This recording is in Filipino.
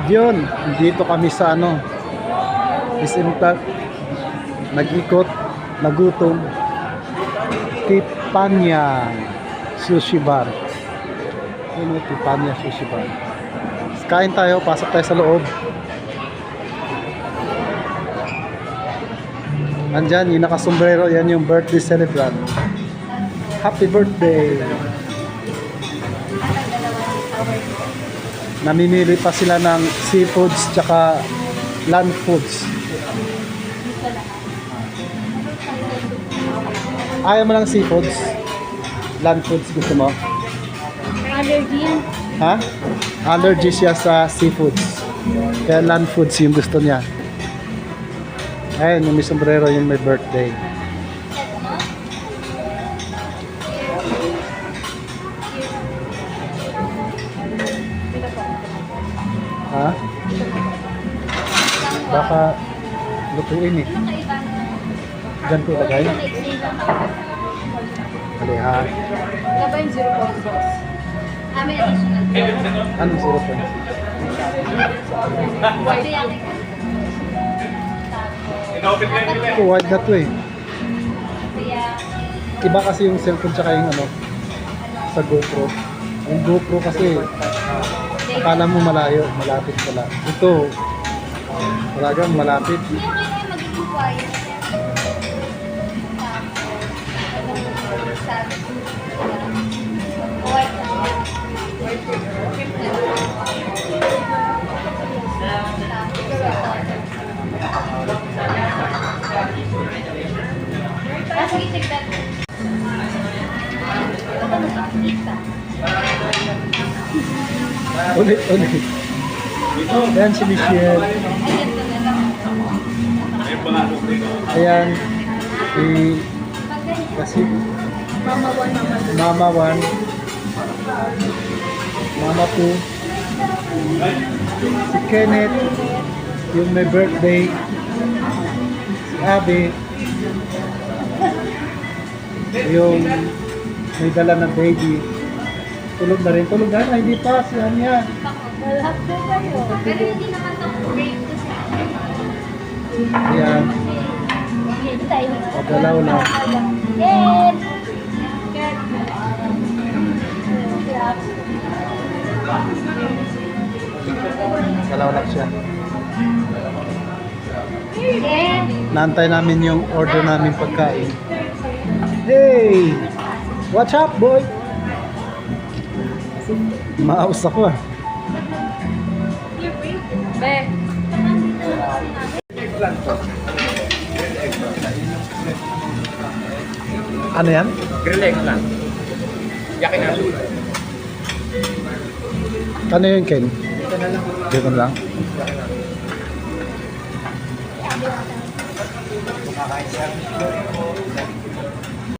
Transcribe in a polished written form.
Yun, dito kami sa ano, Isinta, nag-ikot, nagutom, Tipanya Sushi Bar. Yun, Tipanya Sushi Bar. Kain tayo, pasok tayo sa loob. Andyan, yung nakasombrero, yan yung birthday celebrant. Happy birthday! Namimili pa sila ng seafoods tsaka land foods. Ayaw mo lang seafoods? Land foods gusto mo? Allergy. Ha? Allergy siya sa seafoods. Kaya land foods yung gusto niya. Ayun, yung may sombrero yung may birthday. Ha? Baka lutuin eh. Diyan ko ilagay. Hali ha. Wala ba yung 0.6? May additional. Anong syrup po? Wide na to eh. Iba kasi yung cellphone tsaka yung ano sa GoPro. Yung GoPro kasi akala mo malayo, malapit pala. Ito talagang malapit. Hindi okay na yung magiging quiet. Ulit. Ayan si Michelle. Ayan si kasi Mama 1, Mama 2, si Kenneth, yung may birthday, si Abby, yung may dala na baby. Tulog na rin. Tulog na. Ay, hindi pa. Si Anya. Lahat na kayo. Pero hindi naman ito break to sa Ayan. Pagalaw lang. Yes! Pagalaw lang siya. Yes! Naantay namin yung order namin pagkain. Hey! What's up, boy? Maaus ako ah. Be. Ano yan? Grill egg lang. Yakin na. Ano yun, Ken? Dito lang. Kumakain siya.